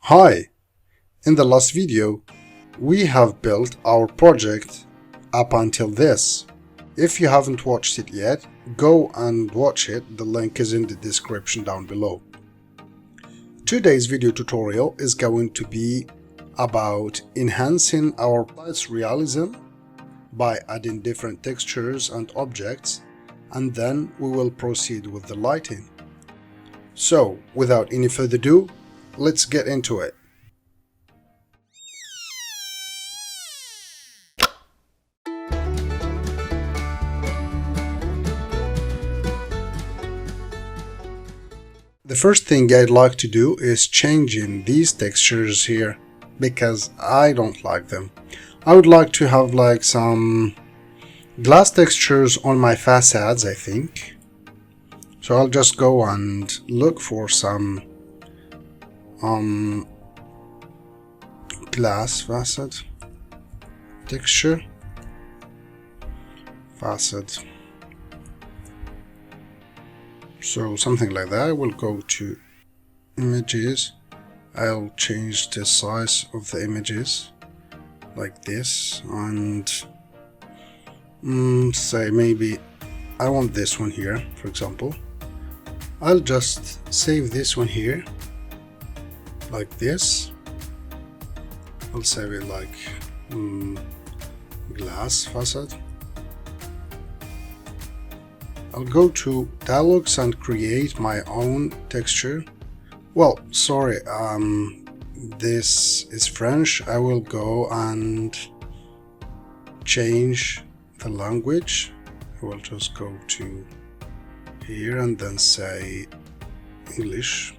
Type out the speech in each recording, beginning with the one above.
Hi! In the last video, we have built our project up until this. If you haven't watched it yet, go and watch it, the link is in the description down below. Today's video tutorial is going to be about enhancing our light's realism by adding different textures and objects, and then we will proceed with the lighting. So, without any further ado, let's get into it. The first thing I'd like to do is changing these textures here because I don't like them. I would like to have like some glass textures on my facades, I think. So I'll just go and look for some glass facade texture, facade. So something like that. I will go to images. I'll change the size of the images like this and say maybe I want this one here, for example. I'll just save this one here like this. I'll save it like glass facade. I'll go to Dialux and create my own texture. Well, sorry, this is French. I will go and change the language. I will just go to here and then say English.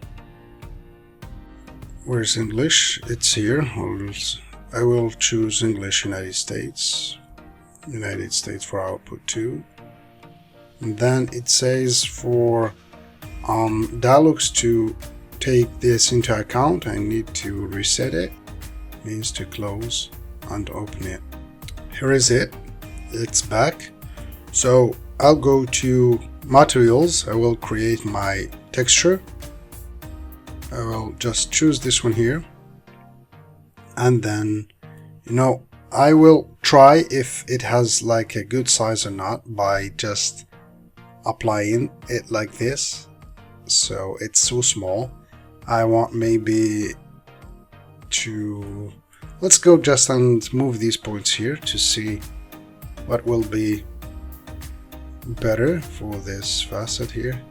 Where's English? It's here. I will choose English United States for output 2. And then it says for Dialux to take this into account, I need to reset it. Means to close and open it. Here is it. It's back. So I'll go to materials. I will create my texture. I will just choose this one here. And then, I will try if it has like a good size or not by just applying it like this. So it's so small. I want maybe to, let's go just and move these points here to see what will be better for this facet here.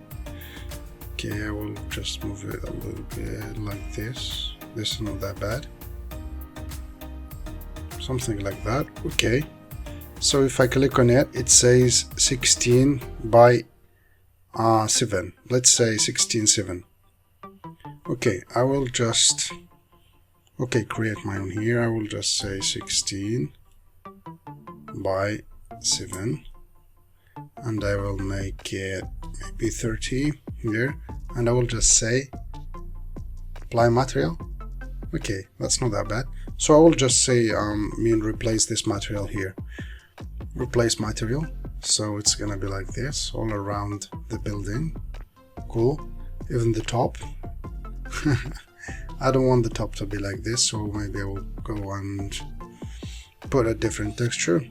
Okay, I will just move it a little bit like this. This is not that bad. Something like that. Okay. So if I click on it, it says 16 by 7. Let's say 16:7. Okay, I will just create my own here. I will just say 16 by 7, and I will make it maybe 30 here, and I will just say apply material. Okay, that's not that bad. So I will just say replace this material here. Replace material. So it's gonna be like this all around the building. Cool. Even the top. I don't want the top to be like this, so maybe I will go and put a different texture.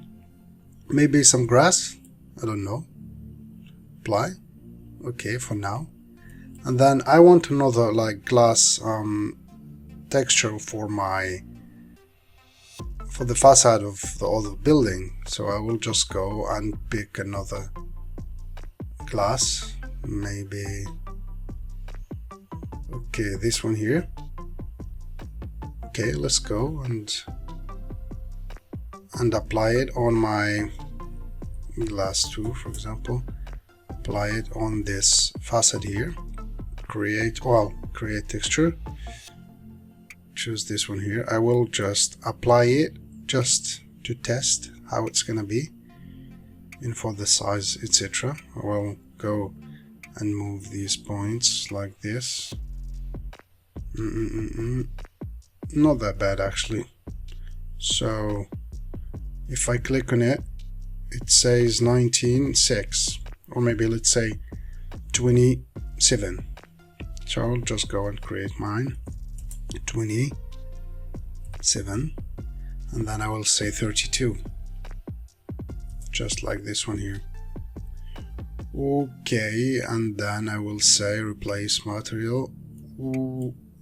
Maybe some grass. I don't know. Apply. Okay, for now. And then I want another like glass texture for the facade of the other building. So I will just go and pick another glass, maybe, okay, this one here. Okay, let's go and apply it on my glass 2, for example. Apply it on this facade here. Create texture. Choose this one here. I will just apply it just to test how it's gonna be and for the size, etc. I will go and move these points like this. Not that bad actually. So if I click on it, it says 19:6, or maybe let's say 27. So I'll just go and create mine. 27, and then I will say 32, just like this one here. Okay, and then I will say replace material,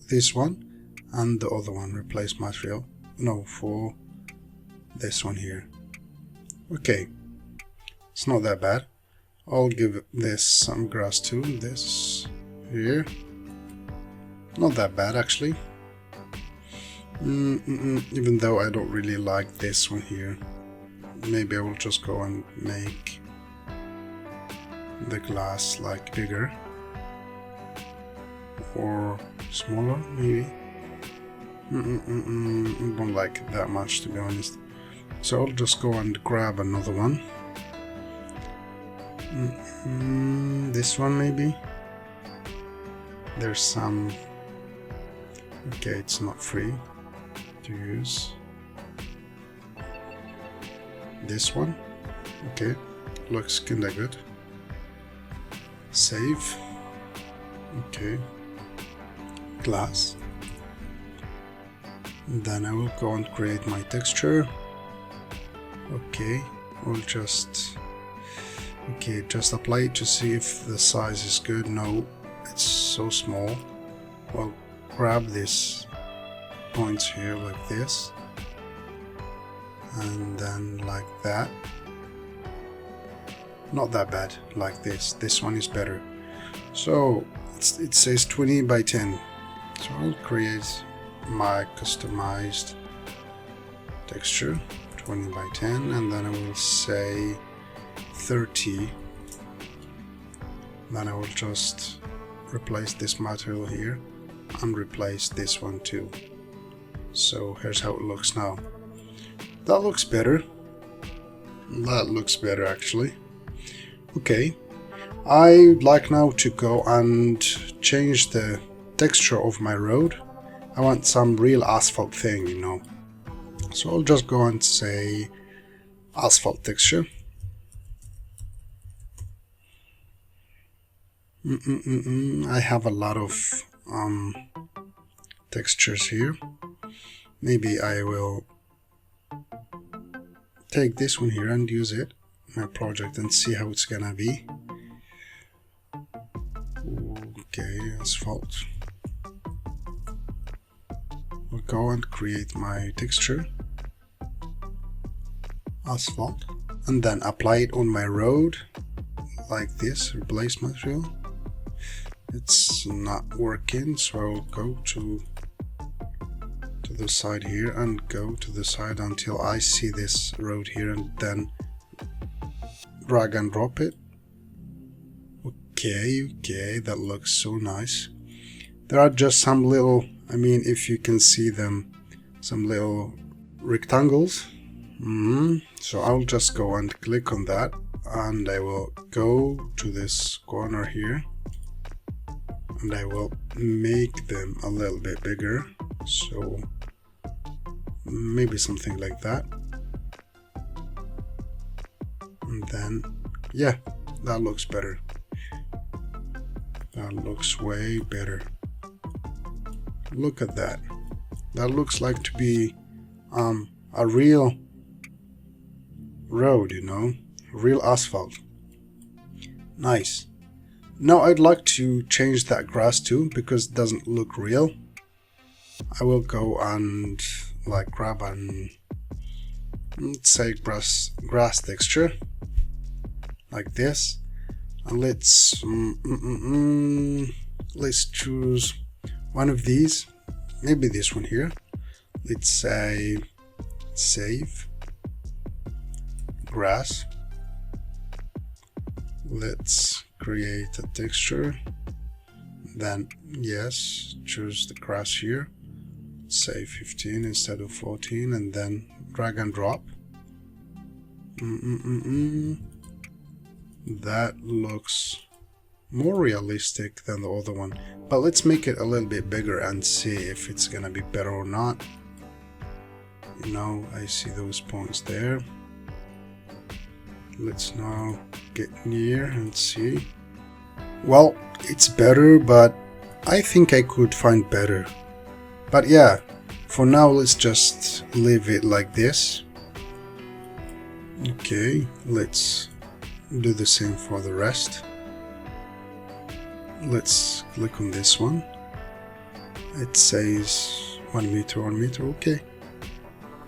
this one, and the other one, replace material, no, for this one here. Okay, it's not that bad. I'll give this some grass too, this here. Not that bad actually. Even though I don't really like this one here. Maybe I will just go and make the glass like bigger or smaller maybe. I don't like it that much, to be honest. So I'll just go and grab another one. This one maybe. There's some. Okay, it's not free to use. This one. Okay, looks kinda good. Save. Okay. Glass. And then I will go and create my texture. Okay, we'll just apply it to see if the size is good. No, it's so small. Well, grab these points here like this, and then like that. Not that bad, like this. This one is better. So it says 20 by 10. So I'll create my customized texture, 20 by 10, and then I will say 30. Then I will just replace this material here and replace this one too. So here's how it looks now. That looks better. That looks better actually. Okay, I'd like now to go and change the texture of my road. I want some real asphalt thing, you know. So I'll just go and say asphalt texture. I have a lot of textures here. Maybe I will take this one here and use it in my project and see how it's gonna be. Okay, asphalt. I'll go and create my texture, asphalt, and then apply it on my road like this. Replace material. It's not working, so I'll go to the side here and go to the side until I see this road here, and then drag and drop it. Okay, that looks so nice. There are just some little, I mean, if you can see them, some little rectangles. So I'll just go and click on that, and I will go to this corner here, and I will make them a little bit bigger. So maybe something like that. And then, yeah, that looks better. That looks way better. Look at that. That looks like to be a real road, you know, real asphalt. Nice. Now I'd like to change that grass too, because it doesn't look real. I will go and like grab and let's say grass texture like this, and let's choose one of these, maybe this one here. Let's say save grass. Let's create a texture, then yes, choose the grass here, say 15 instead of 14, and then drag and drop. That looks more realistic than the other one, but let's make it a little bit bigger and see if it's gonna be better or not. You know, I see those points there. Let's now get near and see. Well, it's better, but I think I could find better. But yeah, for now let's just leave it like this. Okay, let's do the same for the rest. Let's click on this one. It says 1 meter, 1 meter. Okay,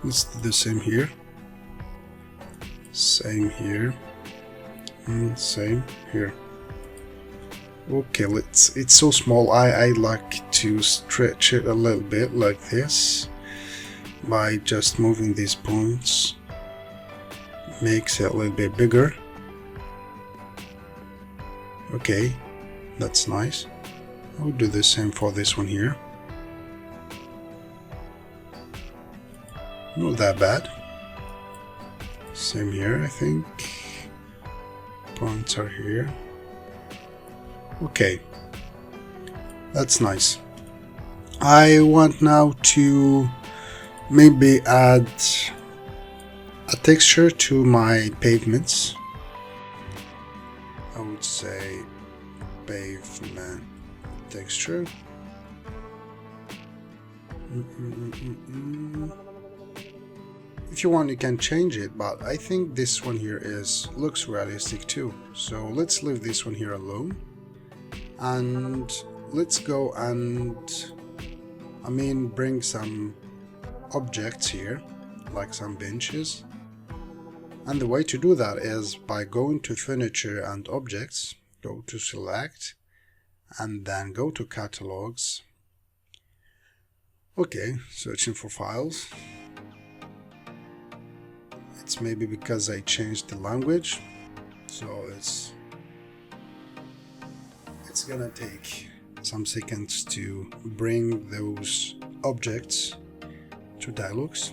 let's do the same here. Same here. And same here. Okay, it's so small. I like to stretch it a little bit like this by just moving these points. Makes it a little bit bigger. Okay, that's nice. I'll do the same for this one here. Not that bad. Same here, I think. Points are here. Okay, that's nice. I want now to maybe add a texture to my pavements. I would say pavement texture. If you want, you can change it, but I think this one here looks realistic too. So let's leave this one here alone, and let's go and bring some objects here, like some benches. And the way to do that is by going to Furniture and Objects, go to Select, and then go to Catalogs. Okay, searching for files. It's maybe because I changed the language, so it's gonna take some seconds to bring those objects to Dialux.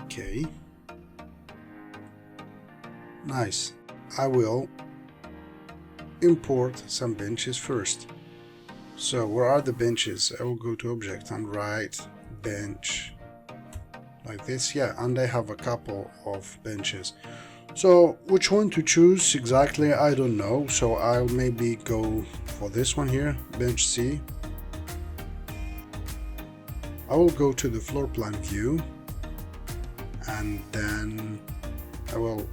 Okay, nice. I will import some benches first. So where are the benches? I will go to Object and write bench like this. Yeah, and I have a couple of benches. So which one to choose exactly, I don't know. So I'll maybe go for this one here, bench C. I will go to the floor plan view, and then I will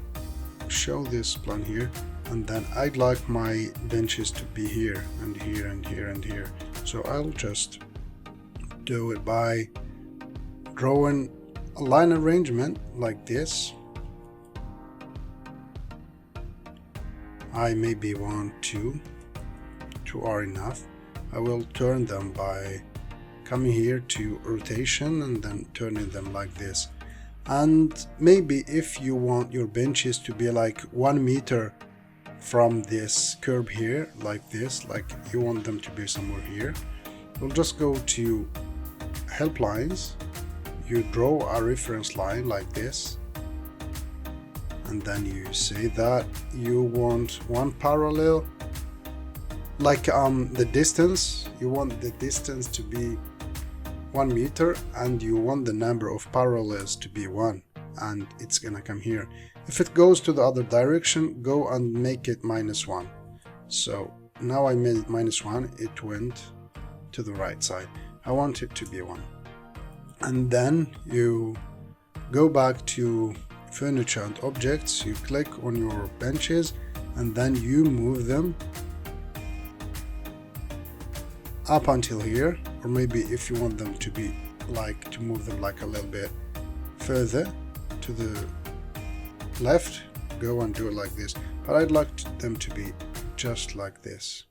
show this plan here, and then I'd like my benches to be here and here and here and here. So I'll just do it by drawing a line arrangement like this. I maybe want two are enough. I will turn them by coming here to rotation and then turning them like this. And maybe if you want your benches to be like 1 meter from this curb here, like this, like you want them to be somewhere here, we'll just go to help lines. You draw a reference line like this, and then you say that you want one parallel, like the distance, you want the distance to be 1 meter, and you want the number of parallels to be 1, and it's gonna come here. If it goes to the other direction, go and make it -1. So now I made it -1, it went to the right side. I want it to be 1. And then you go back to Furniture and Objects, you click on your benches, and then you move them up until here, or maybe if you want them to be like, to move them like a little bit further to the left, go and do it like this. But I'd like them to be just like this.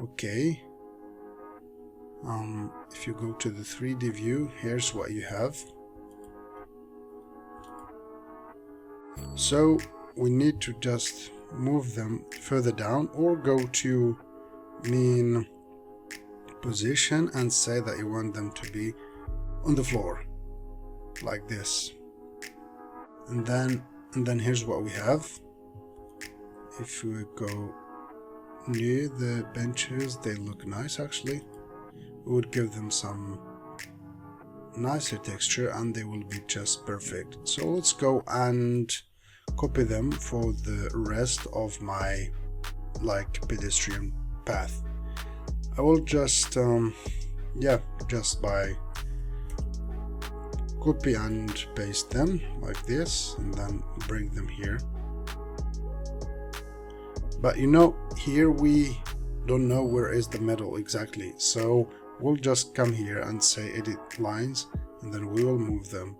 Okay. If you go to the 3D view, here's what you have. So we need to just move them further down, or go to mean position and say that you want them to be on the floor like this. And then here's what we have. If we go near the benches, they look nice actually. We would give them some nicer texture and they will be just perfect. So let's go and copy them for the rest of my like pedestrian path. I will just yeah, just by copy and paste them like this and then bring them here. But you know, here we don't know where is the middle exactly, so we'll just come here and say edit lines, and then we will move them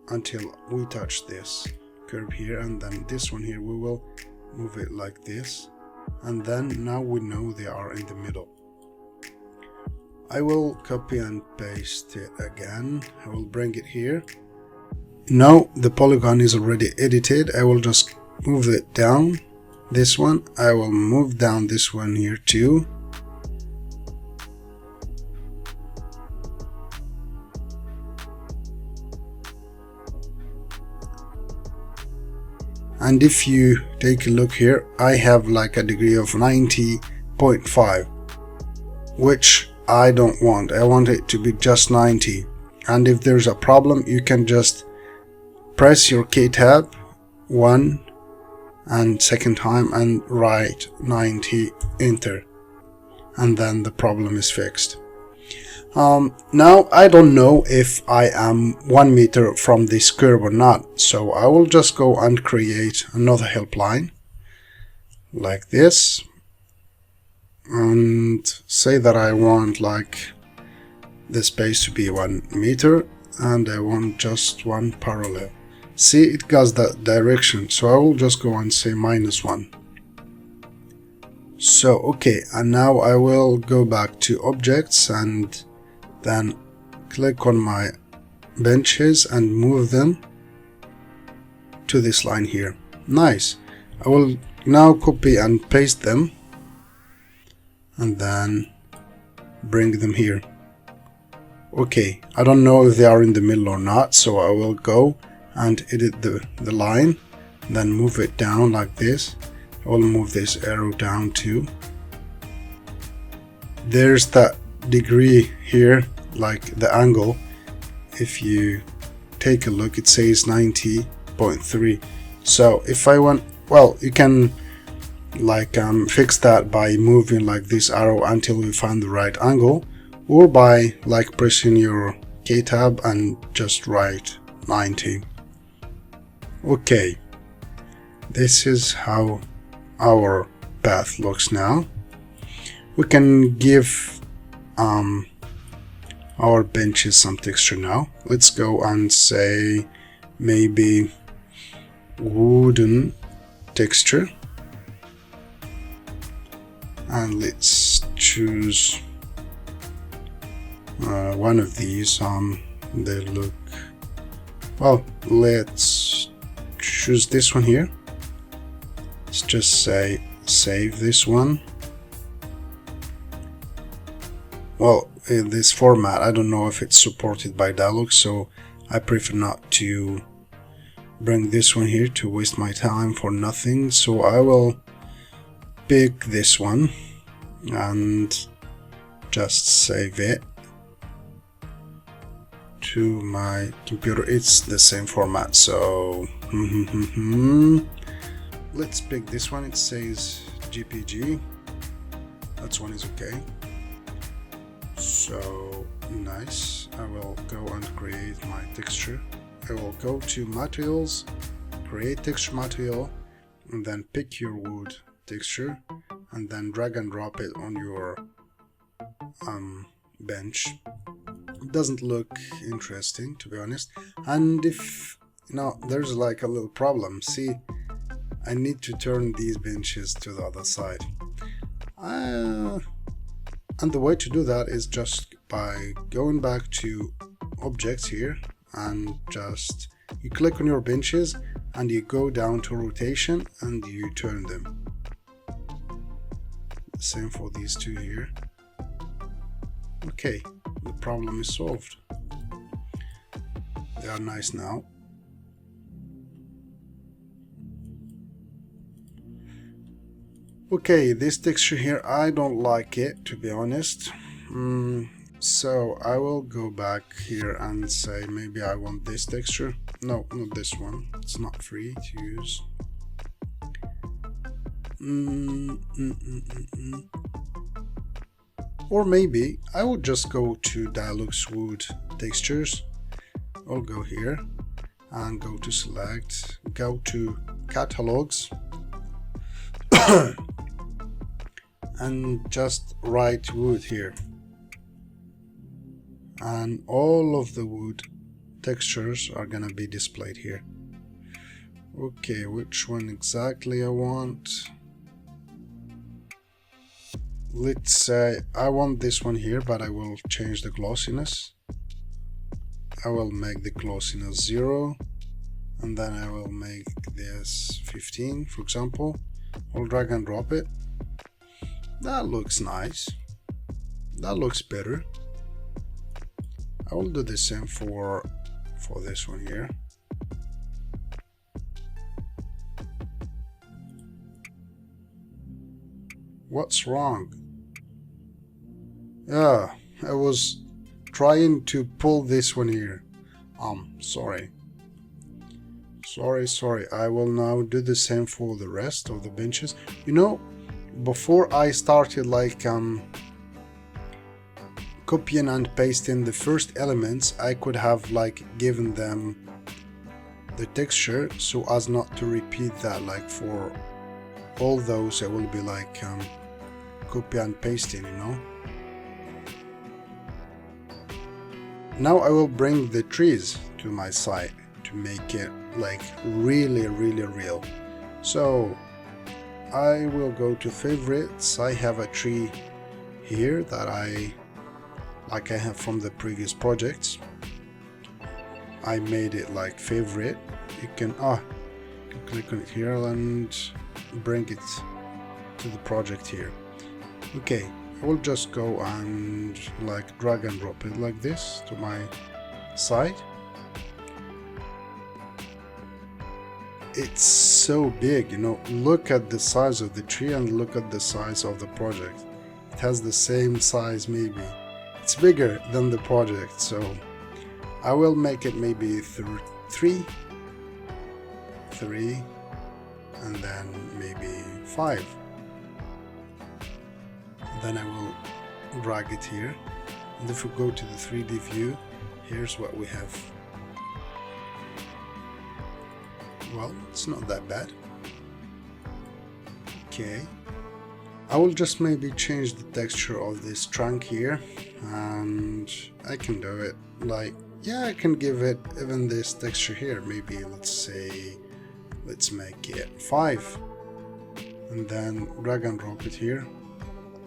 until we touch this curve here, and then this one here we will move it like this, and then now we know they are in the middle. I will copy and paste it again. I will bring it here. Now the polygon is already edited. I will just move it down. This one, I will move down this one here too. And if you take a look here, I have like a degree of 90.5, which I don't want. I want it to be just 90. And if there's a problem, you can just press your key tab one and second time and write 90, enter, and then the problem is fixed. Now I don't know if I am 1 meter from this curve or not, so I will just go and create another helpline like this and say that I want like the space to be 1 meter and I want just one parallel. See, it goes that direction, so I will just go and say -1. So okay, and now I will go back to objects and then click on my benches and move them to this line here. Nice. I will now copy and paste them and then bring them here. Okay, I don't know if they are in the middle or not, so I will go and edit the line, then move it down like this. I will move this arrow down too. There's that degree here, like the angle. If you take a look, it says 90.3. So if I want, well, you can like fix that by moving like this arrow until you find the right angle, or by like pressing your key tab and just write 90. Okay, this is how our path looks now. We can give our benches some texture now. Let's go and say maybe wooden texture, and let's choose one of these. They look, well, let's choose this one here. Let's just say save this one. Well, in this format, I don't know if it's supported by Dialux, so I prefer not to bring this one here to waste my time for nothing. So I will pick this one and just save it to my computer. It's the same format, so let's pick this one. It says GPG. That one is okay. So nice. I will go and create my texture. I will go to materials, create texture material, and then pick your wood texture and then drag and drop it on your bench. It doesn't look interesting, to be honest. And if no, there's like a little problem. See, I need to turn these benches to the other side. And the way to do that is just by going back to objects here and just you click on your benches and you go down to rotation and you turn them. Same for these two here. Okay, the problem is solved. They are nice now. Okay, this texture here, I don't like it, to be honest. So I will go back here and say maybe I want this texture. No, not this one. It's not free to use. Or maybe I would just go to Dialux Wood Textures. I'll go here and go to select, go to catalogs and just write wood here. And all of the wood textures are gonna be displayed here. Okay, which one exactly I want? Let's say I want this one here, but I will change the glossiness. I will make the glossiness 0, and then I will make this 15, for example. I'll drag and drop it. That looks nice. That looks better. I will do the same for this one here. What's wrong? Yeah, I was trying to pull this one here. Sorry. Sorry. I will now do the same for the rest of the benches. You know, before I started like copying and pasting the first elements, I could have like given them the texture so as not to repeat that. Like for all those, I will be like copy and pasting, you know. Now I will bring the trees to my site to make it like really real. So I will go to favorites. I have a tree here that I have from the previous projects. I made it like favorite. You can click on it here and bring it to the project here. Okay, I will just go and like drag and drop it like this to my site. It's so big, you know. Look at the size of the tree and look at the size of the project. It has the same size, maybe it's bigger than the project, so I will make it maybe 3 and then maybe 5. Then I will drag it here, and if we go to the 3D view, here's what we have. Well, it's not that bad. Okay, I will just maybe change the texture of this trunk here, and I can do it like, yeah, I can give it even this texture here. Maybe let's make it 5, and then drag and drop it here.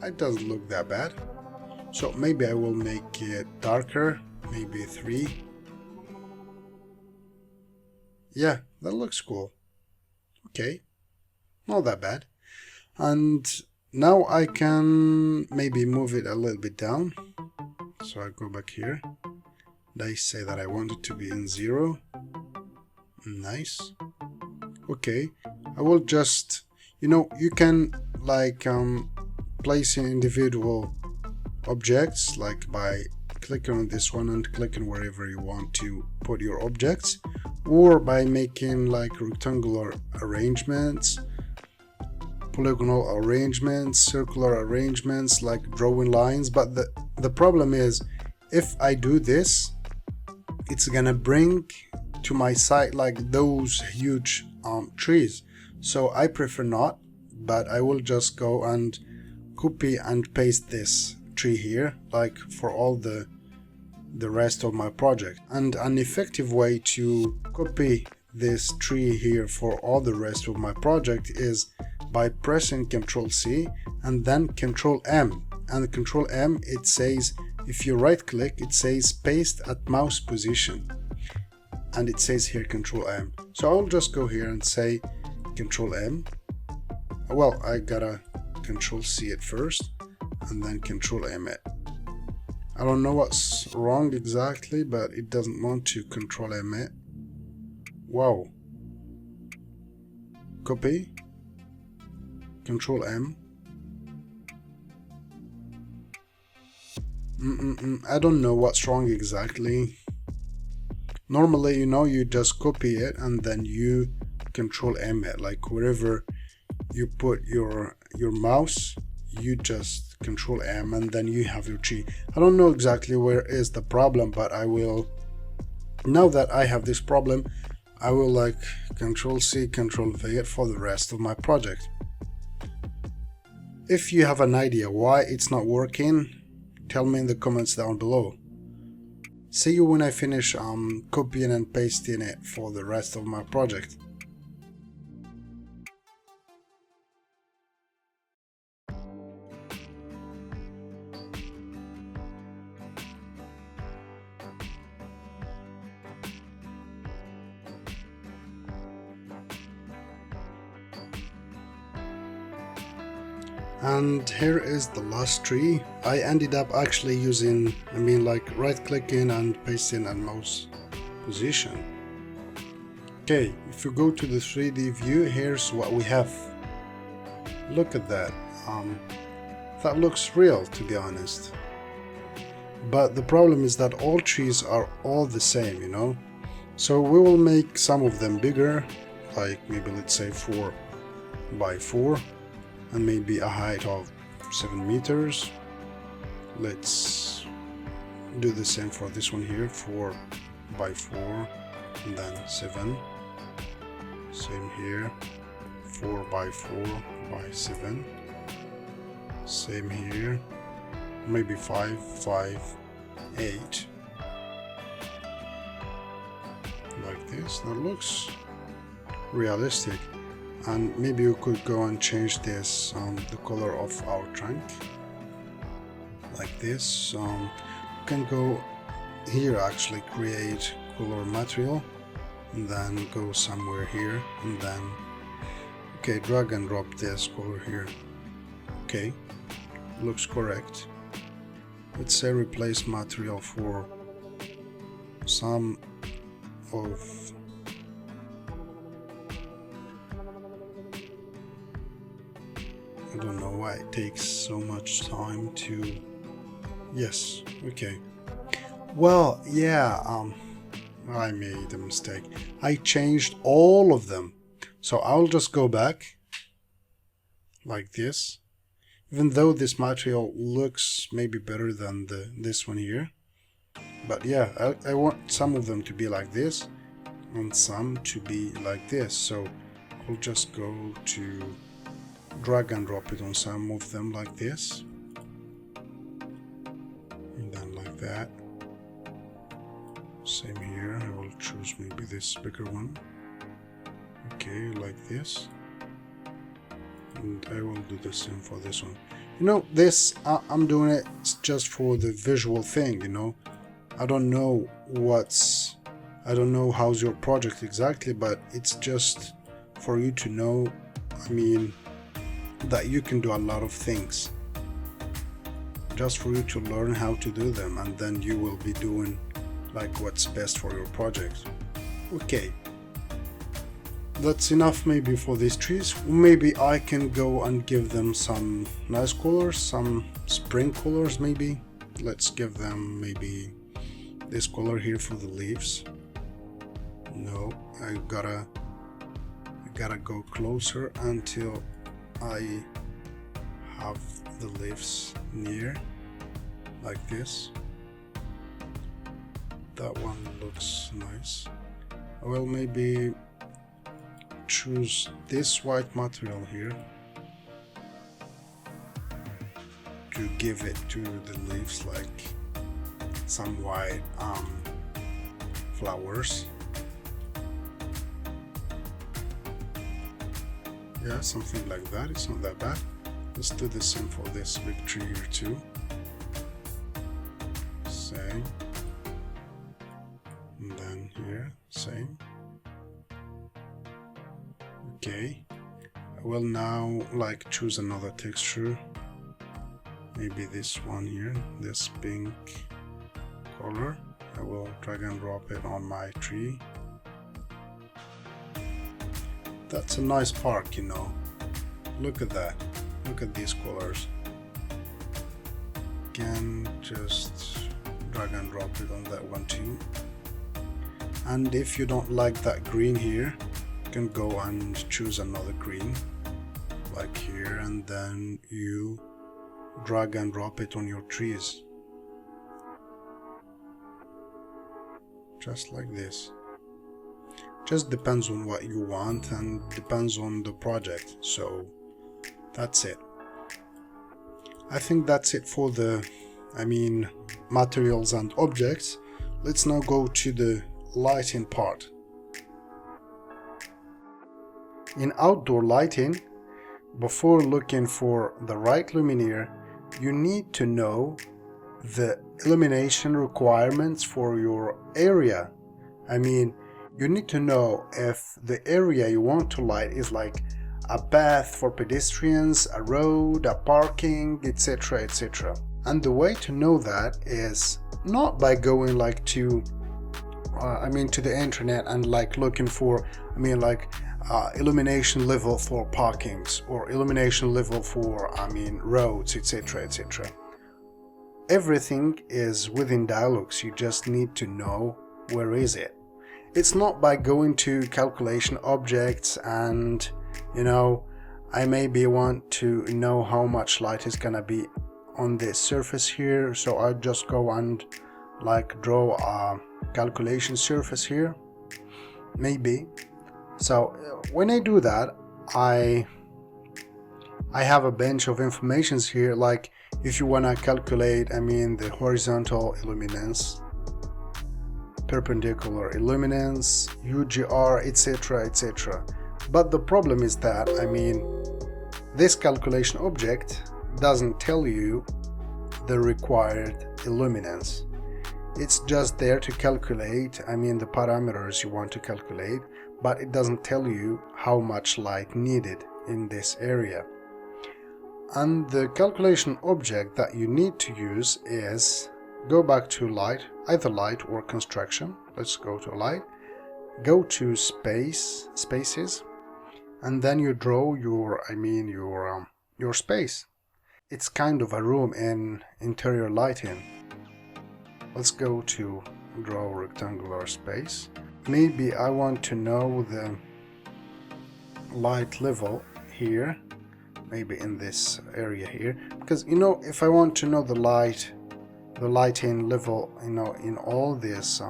It doesn't look that bad. So maybe I will make it darker, maybe 3. Yeah, that looks cool. Okay, not that bad. And now I can maybe move it a little bit down. So I go back here. I say that I want it to be in 0. Nice. Okay, I will just, you know, you can like placing individual objects like by clicking on this one and clicking wherever you want to put your objects, or by making like rectangular arrangements, polygonal arrangements, circular arrangements, like drawing lines. But the problem is, if I do this, it's gonna bring to my site like those huge trees, so I prefer not. But I will just go and copy and paste this tree here, like for all the rest of my project. And an effective way to copy this tree here for all the rest of my project is by pressing Ctrl C and then Ctrl M. And Ctrl M, it says, if you right click, it says paste at mouse position, and it says here Ctrl M. So I'll just go here and say Ctrl M. Well, I gotta Ctrl C it first and then Ctrl M it. I don't know what's wrong exactly, but it doesn't want to Ctrl M it. Wow. Copy, Ctrl M. I don't know what's wrong exactly. Normally, you know, you just copy it and then you Ctrl M it, like wherever you put your mouse, you just Control M and then you have your tree. I don't know exactly where is the problem, but I will, now that I have this problem, I will like Control C, Control V it for the rest of my project. If you have an idea why it's not working, tell me in the comments down below. See you when I finish copying and pasting it for the rest of my project. And here is the last tree. I ended up actually using, like right clicking and pasting and mouse position. Okay, if you go to the 3D view, here's what we have. Look at that. That looks real, to be honest. But the problem is that all trees are all the same, you know. So we will make some of them bigger, like maybe let's say 4 by 4. And maybe a height of 7 meters. Let's do the same for this one here, 4 by 4 and then 7. Same here, 4 by 4 by 7. Same here, maybe 5, 5, 8. Like this. That looks realistic. And maybe you could go and change this the color of our trunk like this. You can go here, actually create color material and then go somewhere here and then okay, drag and drop this color here. Okay, looks correct. Let's say replace material for some of I don't know why it takes so much time to... Yes, okay. Well, yeah, I made a mistake. I changed all of them. So I'll just go back like this. Even though this material looks maybe better than this one here. But yeah, I want some of them to be like this and some to be like this. So I'll just go to drag and drop it on some of them like this and then like that. Same here, I will choose maybe this bigger one. Okay, like this, and I will do the same for this one. You know, this I'm doing it just for the visual thing, you know. I don't know how's your project exactly, but it's just for you to know, that you can do a lot of things, just for you to learn how to do them, and then you will be doing like what's best for your project. Okay, that's enough maybe for these trees. Maybe I can go and give them some nice colors, some spring colors maybe. Let's give them maybe this color here for the leaves. No, I gotta go closer until I have the leaves near, like this. That one looks nice. I will maybe choose this white material here to give it to the leaves, like some white flowers. Yeah, something like that. It's not that bad. Let's do the same for this big tree here too. Same. And then here, same. Okay. I will now like choose another texture. Maybe this one here, this pink color. I will drag and drop it on my tree. That's a nice park, you know. Look at that. Look at these colors. Can just drag and drop it on that one too. And if you don't like that green here, you can go and choose another green, like here, and then you drag and drop it on your trees. Just like this. Just depends on what you want and depends on the project. So that's it. I think that's it for the materials and objects. Let's now go to the lighting part. In outdoor lighting, before looking for the right luminaire, you need to know the illumination requirements for your area. You need to know if the area you want to light is like a path for pedestrians, a road, a parking, etc., etc. And the way to know that is not by going like to the internet and like looking for illumination level for parkings or illumination level for roads, etc., etc. Everything is within Dialux. You just need to know where is it. It's not by going to calculation objects and I maybe want to know how much light is gonna be on this surface here, so I just go and like draw a calculation surface here, maybe. So when I do that, I have a bunch of informations here, like if you wanna calculate the horizontal illuminance, perpendicular illuminance, UGR, etc., etc. But the problem is that this calculation object doesn't tell you the required illuminance. It's just there to calculate the parameters you want to calculate, but it doesn't tell you how much light needed in this area. And the calculation object that you need to use is go back to light, either light or construction. Let's go to light, go to spaces, and then you draw your space. It's kind of a room in interior lighting. Let's go to draw rectangular space. Maybe I want to know the light level here, maybe in this area here, because if I want to know the lighting level in all this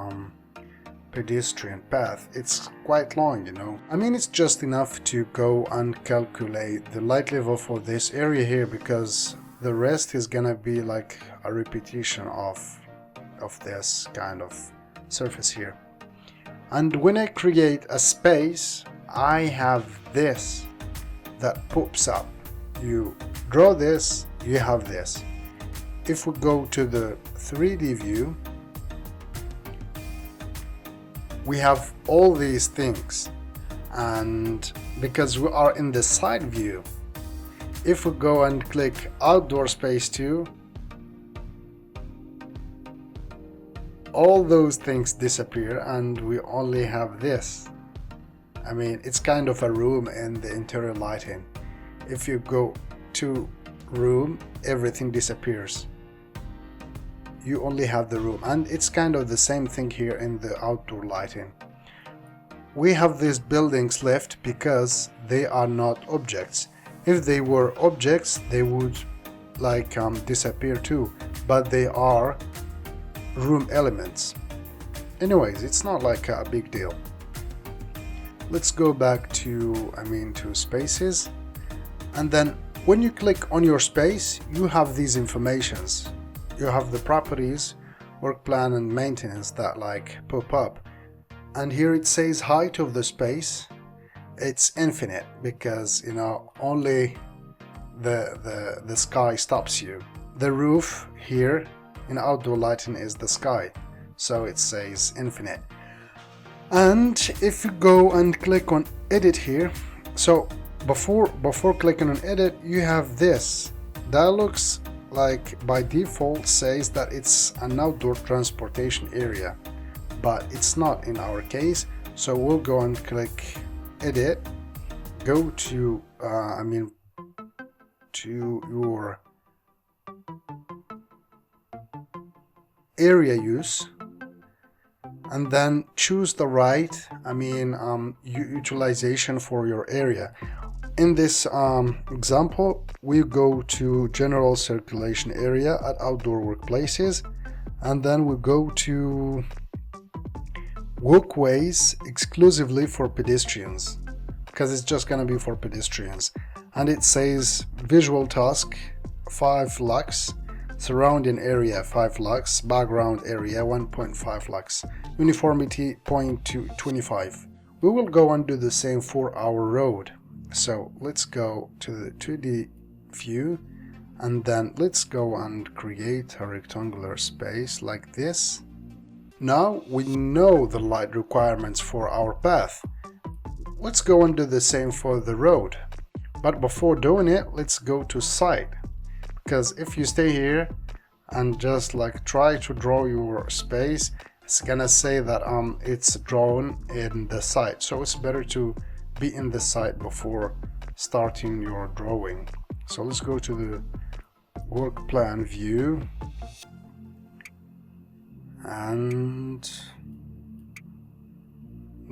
pedestrian path, it's quite long. It's just enough to go and calculate the light level for this area here, because the rest is gonna be like a repetition of this kind of surface here. And when I create a space, I have this that pops up. You draw this, you have this. If we go to the 3D view, we have all these things, and because we are in the side view, if we go and click outdoor space 2, all those things disappear and we only have this. It's kind of a room in the interior lighting. If you go to room, everything disappears. You only have the room, and it's kind of the same thing here in the outdoor lighting. We have these buildings left because they are not objects. If they were objects, they would disappear too, but they are room elements. Anyways, it's not like a big deal. Let's go back to to spaces, and then when you click on your space, you have these informations. You have the properties, work plan and maintenance that pop up, and here it says height of the space. It's infinite because only the sky stops you. The roof here in outdoor lighting is the sky, so it says infinite. And if you go and click on edit here, so before clicking on edit, you have this. Dialux by default says that it's an outdoor transportation area, but it's not in our case. So we'll go and click edit, go to to your area use, and then choose the right utilization for your area. in this example, we go to general circulation area at outdoor workplaces, and then we go to walkways exclusively for pedestrians, because it's just gonna be for pedestrians. And it says visual task 5 lux, surrounding area 5 lux, background area 1.5 lux, uniformity 0.25. We will go and do the same for our road. So let's go to the 2D view, and then let's go and create a rectangular space like this. Now we know the light requirements for our path. Let's go and do the same for the road. But before doing it, let's go to site, because if you stay here and just like try to draw your space, it's gonna say that it's drawn in the site. So it's better to be in the site before starting your drawing. So let's go to the work plan view and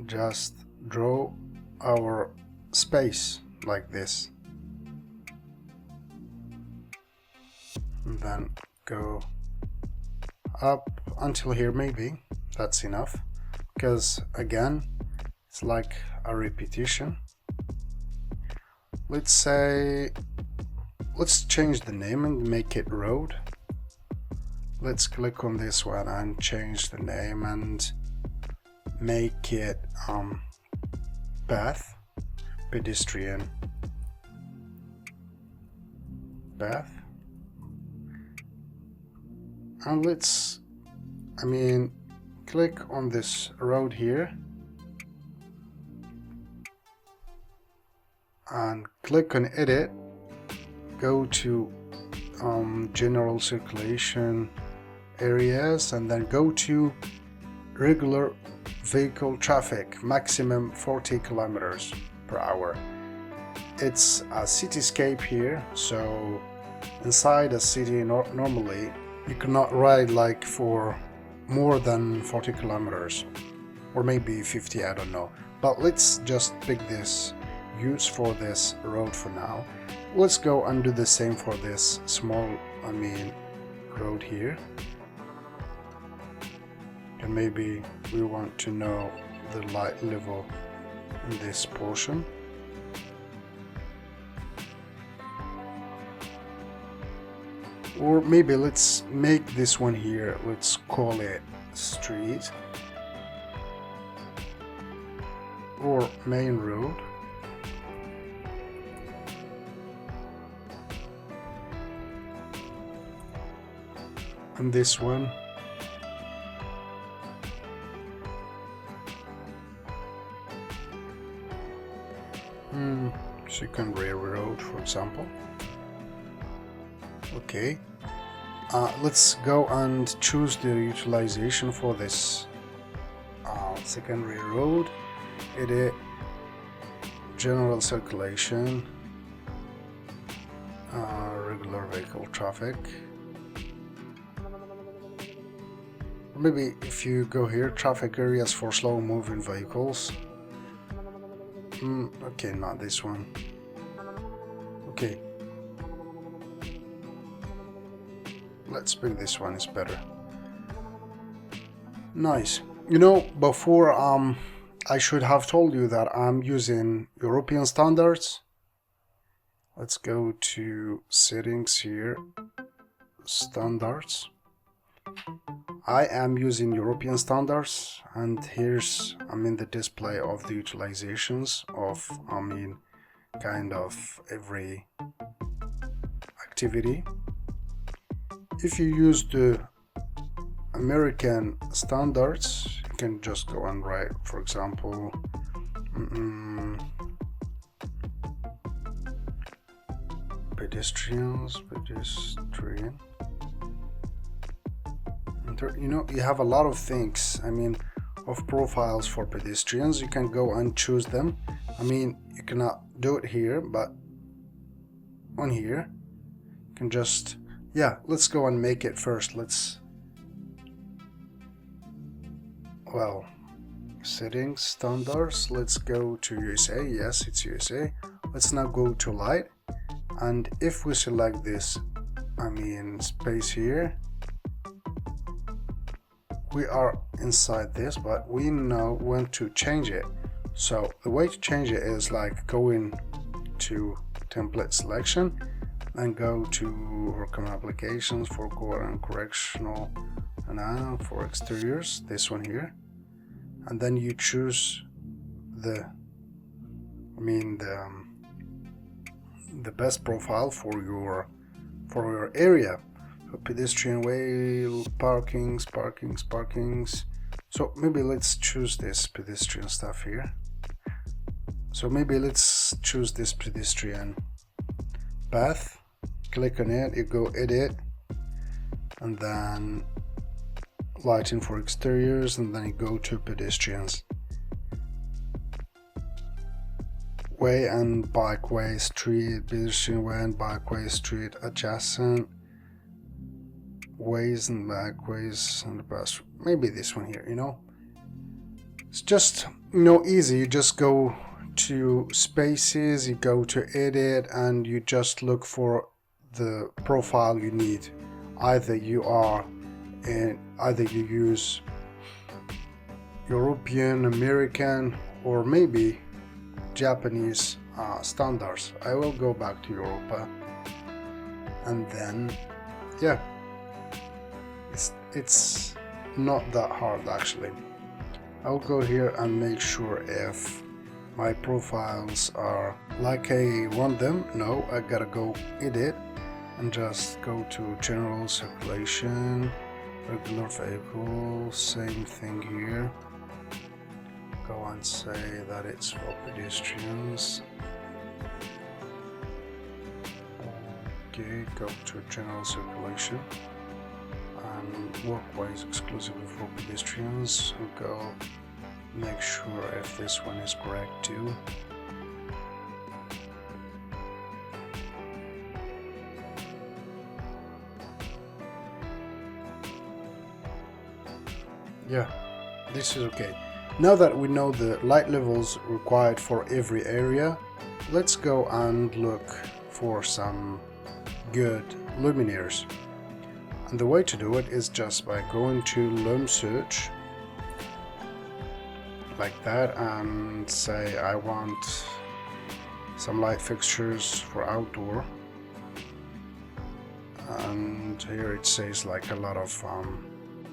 just draw our space like this, and then go up until here. Maybe that's enough, because again it's like a repetition. Let's say, let's change the name and make it road. Let's click on this one and change the name and make it path, pedestrian path. And let's, click on this road here and click on edit, go to general circulation areas, and then go to regular vehicle traffic, maximum 40 kilometers per hour. It's a cityscape here, so inside a city normally you cannot ride like for more than 40 kilometers, or maybe 50, I don't know. But let's just pick this use for this road for now. Let's go and do the same for this small road here. And maybe we want to know the light level in this portion. Or maybe let's make this one here, let's call it street or main road. And this one secondary road, for example. Okay, let's go and choose the utilization for this secondary road. Edit general circulation, regular vehicle traffic. Maybe if you go here, traffic areas for slow moving vehicles. Okay, not this one. Okay, let's pick this one, it's better. Nice. You know, before I should have told you that I'm using European standards. Let's go to settings here, standards. I am using European standards, and here's the display of the utilizations of kind of every activity. If you use the American standards, you can just go and write, for example, pedestrian. You know, you have a lot of things, of profiles for pedestrians. You can go and choose them. You cannot do it here, but on here you can just, let's go and make it first. Settings, standards, let's go to USA. Yes, it's USA. Let's now go to light, and if we select this space here, we are inside this, but we know when to change it. So the way to change it is like going to template selection and go to recommend applications for core and correctional and for exteriors, this one here, and then you choose the best profile for your area. So pedestrian way, parkings. So maybe let's choose this pedestrian stuff here. So maybe let's choose this pedestrian path. Click on it, you go edit, and then lighting for exteriors, and then you go to pedestrians. Way and bikeway street, pedestrian way and bikeway street, adjacent ways and bikeways and the bus. Maybe this one here, it's just easy. You just go to spaces, you go to edit, and you just look for the profile you need. Either you use European, American, or maybe Japanese standards. I will go back to Europa, and then it's not that hard actually. I'll go here and make sure if my profiles are like I want them. No, I gotta go edit and just go to general circulation, regular vehicle, same thing here. Go and say that it's for pedestrians. Okay, go to general circulation and walkways exclusively for pedestrians, and go make sure if this one is correct too. Yeah, this is okay. Now that we know the light levels required for every area, let's go and look for some good luminaires. And the way to do it is just by going to Lum Search like that and say I want some light fixtures for outdoor, and here it says like a lot of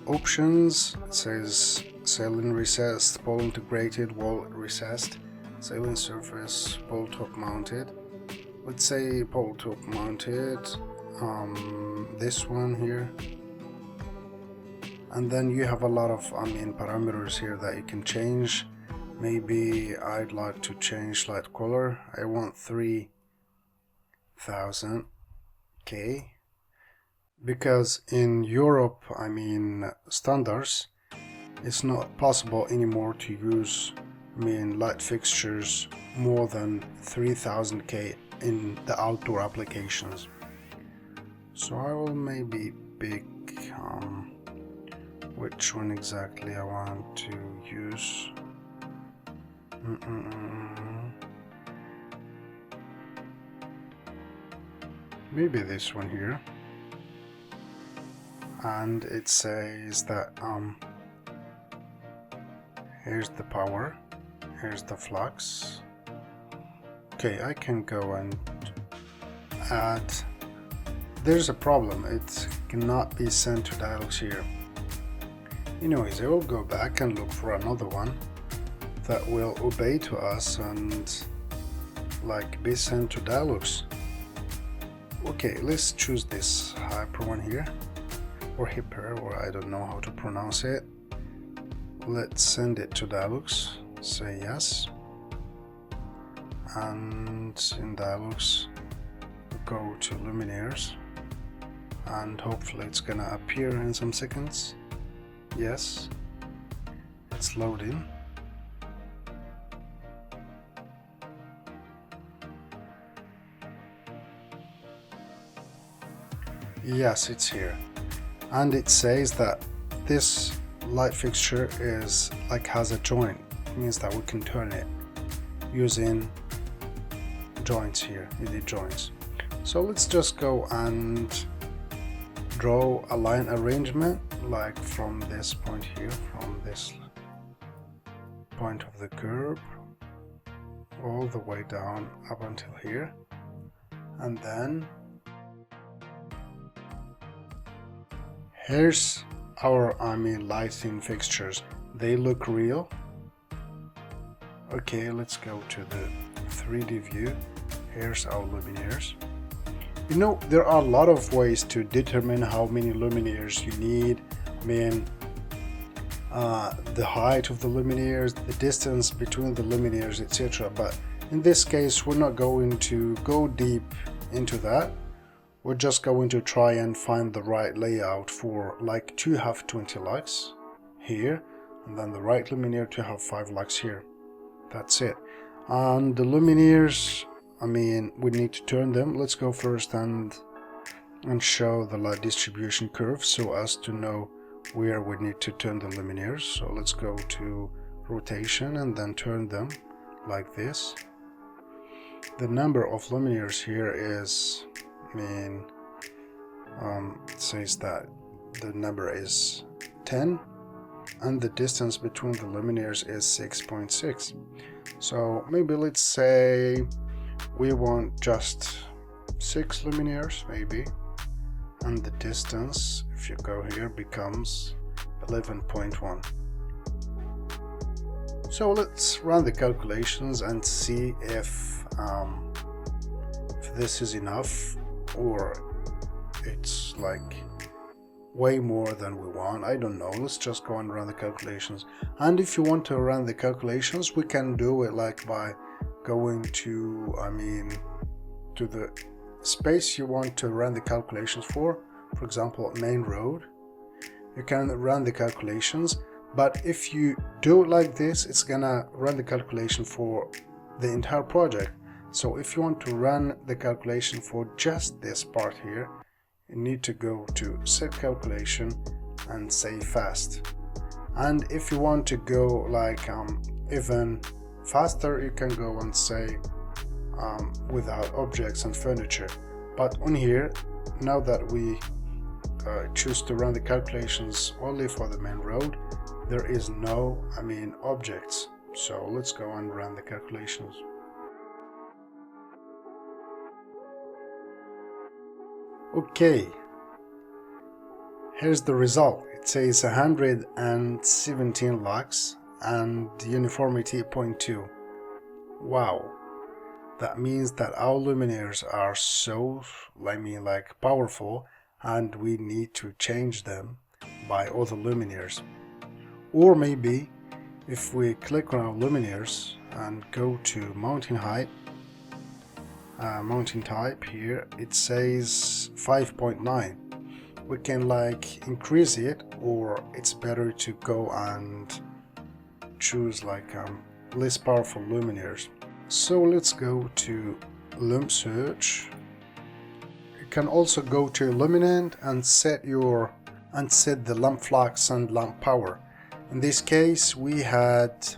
options. It says ceiling recessed, pole integrated, wall recessed, ceiling surface, pole top mounted. Let's say pole top mounted, this one here, and then you have a lot of parameters here that you can change. Maybe I'd like to change light color. I want 3000K, because in Europe, standards, it's not possible anymore to use light fixtures more than 3000K in the outdoor applications. So I will maybe pick which one exactly I want to use. Maybe this one here, and it says that here's the power, here's the flux. Okay, I can go and add. There's a problem, it cannot be sent to Dialux here. Anyways, I will go back and look for another one that will obey to us and be sent to Dialux. Okay, let's choose this hyper one here, or hyper, or I don't know how to pronounce it. Let's send it to Dialux, say yes, and in Dialux go to luminaires, and hopefully it's gonna appear in some seconds. Yes, it's loading. Yes, it's here, and it says that this light fixture is has a joint. It means that we can turn it using joints here, edit joints. So let's just go and draw a line arrangement, like from this point here, from this point of the curve all the way down up until here, and then here's our lighting fixtures. They look real. Okay, let's go to the 3D view. Here's our luminaires. You know, there are a lot of ways to determine how many luminaires you need. The height of the luminaires, the distance between the luminaires, etc. But in this case, we're not going to go deep into that. We're just going to try and find the right layout for like to have 20 lux here, and then the right luminaire to have 5 lux here. That's it. And the luminaires, we need to turn them. Let's go first and show the light distribution curve so as to know where we need to turn the luminaires. So let's go to rotation and then turn them like this. The number of luminaires here is, it says that the number is 10, and the distance between the luminaires is 6.6. So maybe let's say we want just 6 luminaires maybe, and the distance, if you go here, becomes 11.1. So let's run the calculations and see if this is enough, or it's like way more than we want. I don't know. Let's just go and run the calculations. And if you want to run the calculations, we can do it like by going to to the space you want to run the calculations for example main road. You can run the calculations, but if you do it like this, it's gonna run the calculation for the entire project. So if you want to run the calculation for just this part here, you need to go to set calculation and say fast. And if you want to go like even faster, you can go and say without objects and furniture. But on here, now that we choose to run the calculations only for the main road, there is no objects. So let's go and run the calculations. Okay, here's the result. It says 117 lux and uniformity 0.2. Wow, that means that our luminaires are so powerful, and we need to change them by other luminaires. Or maybe if we click on our luminaires and go to mounting height, mounting type here, it says 5.9. we can increase it, or it's better to go and choose less powerful luminaires. So let's go to Lump Search. You can also go to Illuminant and set the lamp flux and lamp power. In this case, we had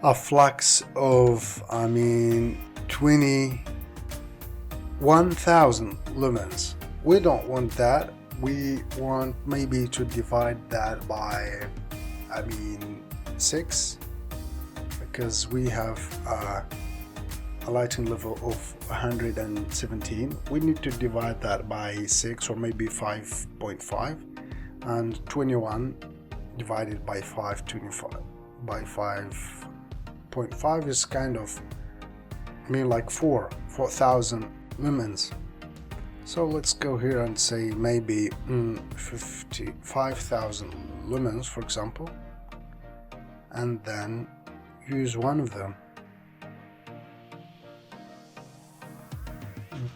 a flux of 21,000 lumens. We don't want that. We want maybe to divide that by 6, because we have a lighting level of 117. We need to divide that by 6, or maybe 5.5, and 21 divided by 5.25 by 5.5 is kind of 4,000 lumens. So let's go here and say maybe 55,000 lumens, for example, and then use one of them.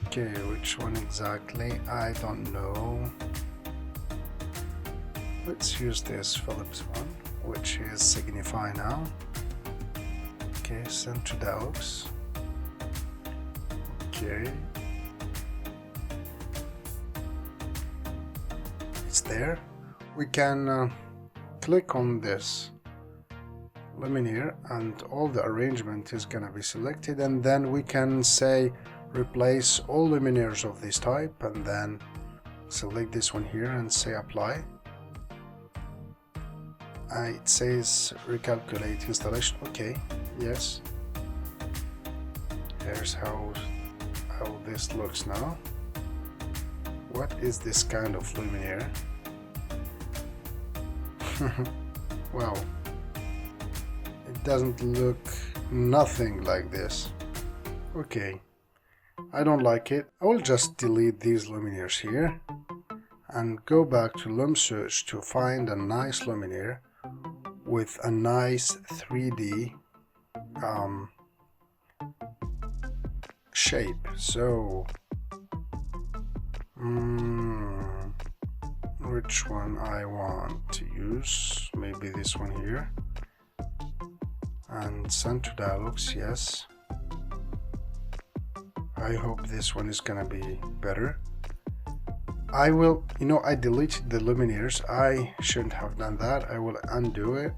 Okay, which one exactly? I don't know. Let's use this Philips one, which is Signify now. Okay, send to Dialux. Okay. It's there. We can click on this luminaire, and all the arrangement is gonna be selected, and then we can say replace all luminaires of this type, and then select this one here and say apply. It says recalculate installation. Okay, yes. Here's how this looks now. What is this kind of luminaire? Wow, it doesn't look nothing like this. Okay, I don't like it. I will just delete these luminaires here and go back to Lum Search to find a nice luminaire with a nice 3D shape. So which one I want to use? Maybe this one here, and send to Dialux. Yes, I hope this one is gonna be better. I will, I deleted the luminaires. I shouldn't have done that. I will undo it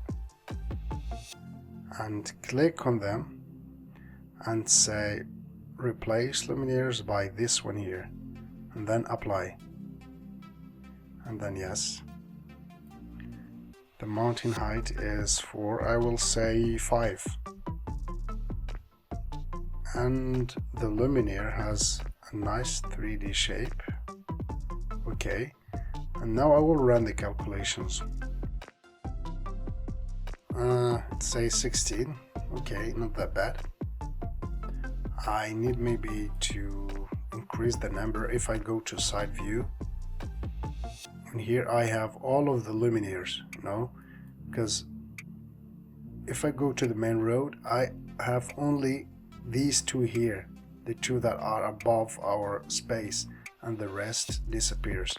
and click on them and say replace luminaires by this one here, and then apply, and then yes. The mounting height is 4, I will say 5, and the luminaire has a nice 3D shape. Okay, and now I will run the calculations. It says 16. Okay, not that bad. I need maybe to increase the number. If I go to side view, and here I have all of the luminaires, because if I go to the main road, I have only these two here, the two that are above our space, and the rest disappears.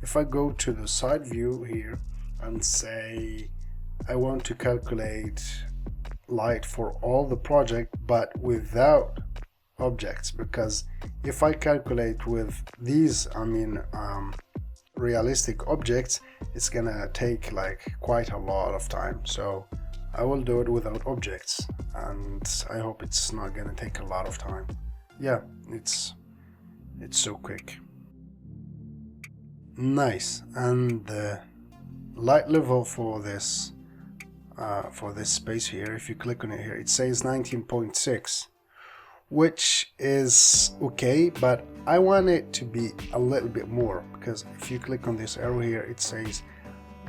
If I go to the side view here and say I want to calculate light for all the project but without objects, because if I calculate with these realistic objects, it's gonna take like quite a lot of time. So I will do it without objects, and I hope it's not gonna take a lot of time. Yeah, it's so quick. Nice. And the light level for this space here, if you click on it here, it says 19.6, which is okay, but I want it to be a little bit more, because if you click on this arrow here, it says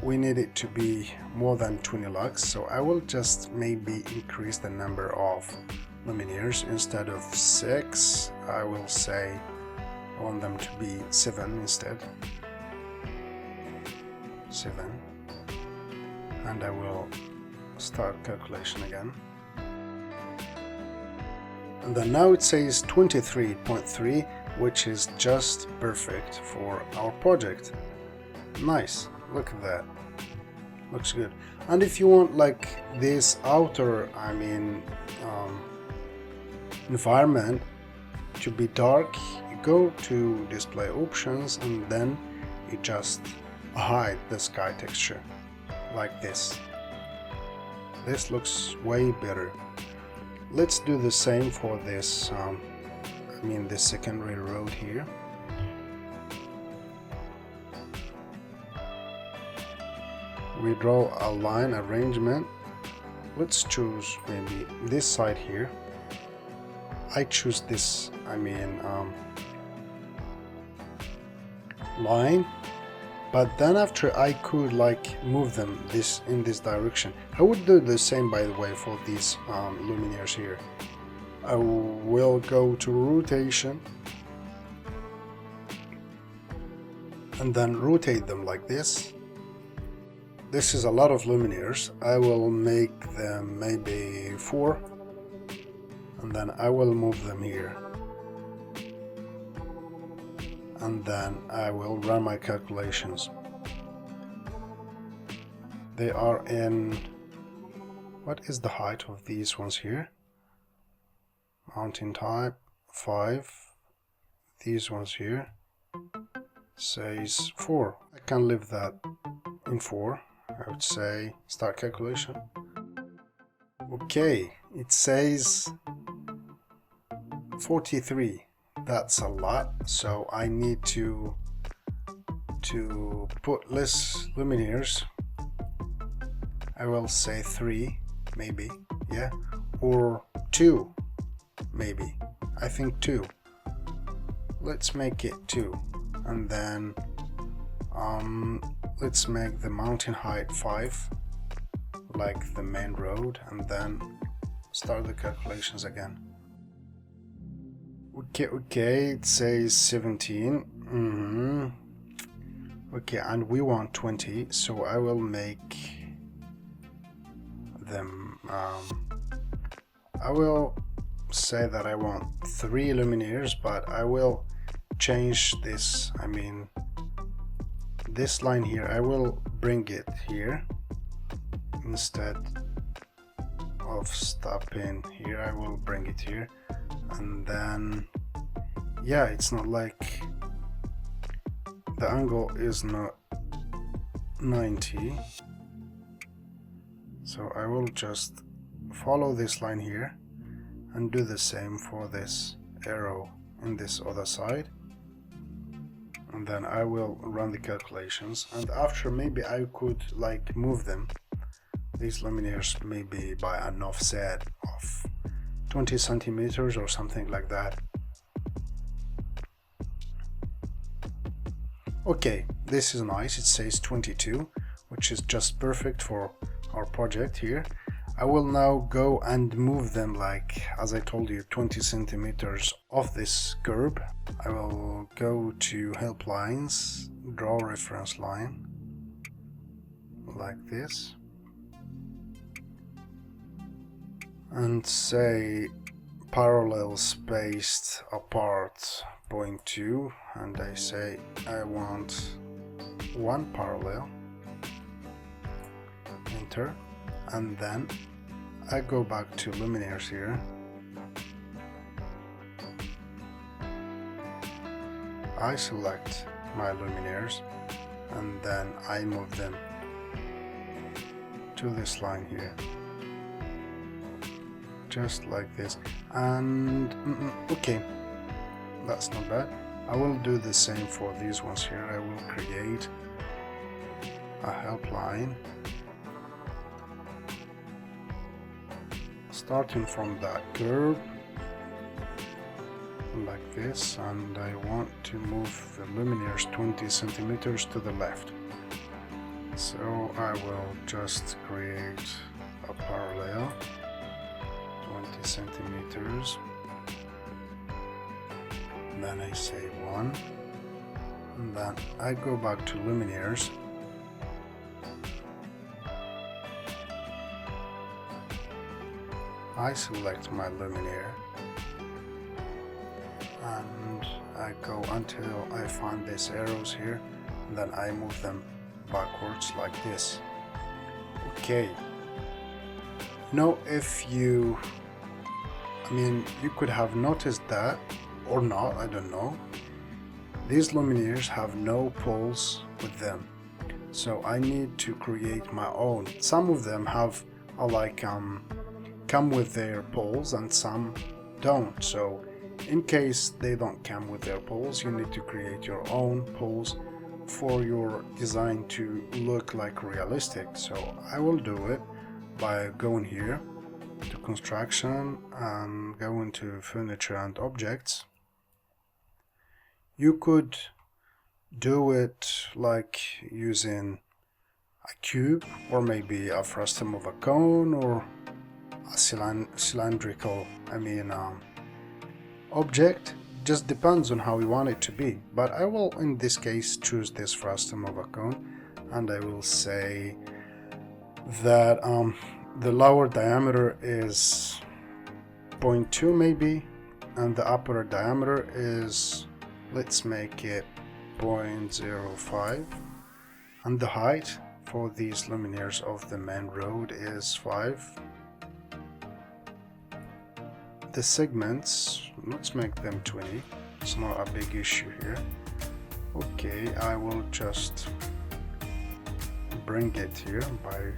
we need it to be more than 20 lux. So I will just maybe increase the number of luminaires. Instead of 6, I will say I want them to be 7 instead. 7, and I will start calculation again, and then now it says 23.3, which is just perfect for our project. Nice, look at that, looks good. And if you want like this outer environment to be dark, you go to display options and then you just hide the sky texture like this. This looks way better. Let's do the same for this this secondary road here. We draw a line arrangement. Let's choose maybe this side here. I choose this line, but then after I could like move them in this direction. I would do the same, by the way, for these luminaires here. I will go to rotation and then rotate them like this. This is a lot of luminaires. I will make them maybe 4, and then I will move them here, and then I will run my calculations. They are in, what is the height of these ones here? Mountain type 5. These ones here says 4. I can leave that in 4. I would say start calculation. Okay, it says 43. That's a lot, so I need to put less luminaires. I will say 3, maybe, yeah, or 2, maybe. I think 2. Let's make it 2, and then let's make the mountain height 5, like the main road, and then start the calculations again. Okay, it says 17. Okay, and we want 20, so I will make them, I will say that I want 3 luminaires, but I will change this, I mean this line here, I will bring it here instead of stopping here. I will bring it here, and then yeah, it's not like the angle is not 90, so I will just follow this line here and do the same for this arrow in this other side, and then I will run the calculations, and after maybe I could like move them, these luminaires, maybe by an offset of 20 centimeters or something like that. Okay, this is nice. It says 22, which is just perfect for our project here. I will now go and move them, like as I told you, 20 centimeters off this curb. I will go to help lines, draw reference line like this, and say parallel spaced apart 0.2, and I say I want 1 parallel, enter, and then I go back to luminaires here, I select my luminaires, and then I move them to this line here, just like this, and okay, that's not bad. I will do the same for these ones here. I will create a help line starting from that curve like this, and I want to move the luminaires 20 centimeters to the left, so I will just create a parallel 20 centimeters, then I say 1, and then I go back to luminaires, I select my luminaire, and I go until I find these arrows here, and then I move them backwards like this. Okay, now if you, I mean, you could have noticed that or not, I don't know, these luminaires have no poles with them, so I need to create my own. Some of them have come with their poles and some don't, so in case they don't come with their poles, you need to create your own poles for your design to look like realistic. So I will do it by going here to construction and go into furniture and objects. You could do it like using a cube, or maybe a frustum of a cone, or a cylindrical, object. Just depends on how you want it to be, but I will in this case choose this frustum of a cone, and I will say that the lower diameter is 0.2 maybe, and the upper diameter is, let's make it 0.05, and the height for these luminaires of the main road is 5. The segments, let's make them 20, it's not a big issue here. Okay, I will just bring it here by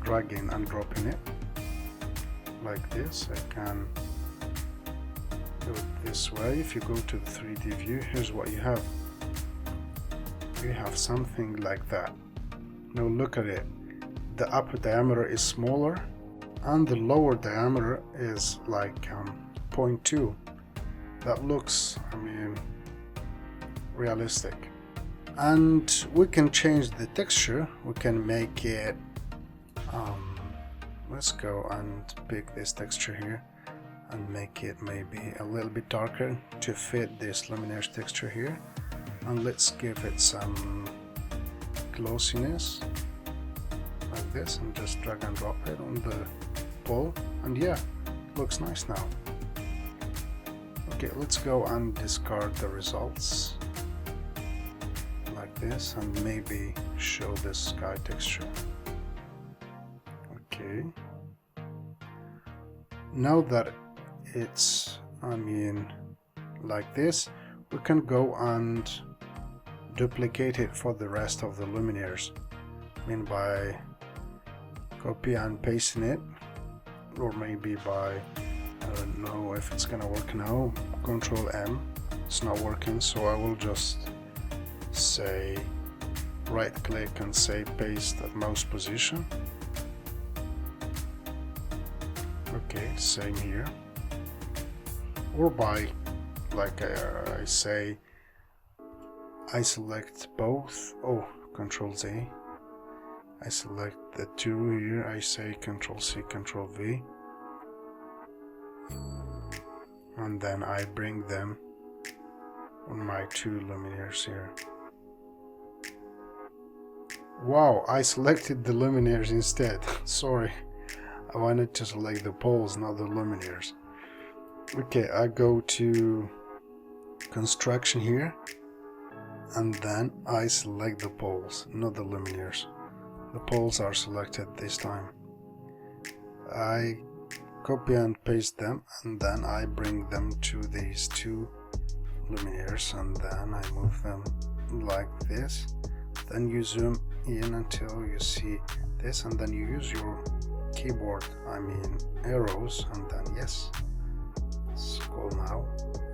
dragging and dropping it, like this. I can do it this way. If you go to the 3D view, here's what you have. You have something like that. Now look at it. The upper diameter is smaller and the lower diameter is like 0.2. That looks, I mean, realistic. And we can change the texture. We can make it let's go and pick this texture here and make it maybe a little bit darker to fit this luminaires texture here, and let's give it some glossiness like this and just drag and drop it on the pole, and yeah, looks nice now. Okay, let's go and discard the results like this and maybe show this sky texture. Okay, now that it's, I mean, like this, we can go and duplicate it for the rest of the luminaires. I mean, by copy and pasting it, or maybe by, I don't know if it's gonna work now, Control M, it's not working, so I will just say right click and say paste at mouse position. Okay, same here. Or by, like I say, I select both. Oh, Control Z. I select the two here. I say Control C, Control V. And then I bring them on my two luminaires here. Wow, I selected the luminaires instead. Sorry. I wanted to select the poles, not the luminaires. Okay, I go to construction here, and then I select the poles, not the luminaires. The poles are selected this time. I copy and paste them, and then I bring them to these two luminaires, and then I move them like this. Then you zoom in until you see this, and then you use your keyboard, I mean arrows, and then yes, it's cool. Now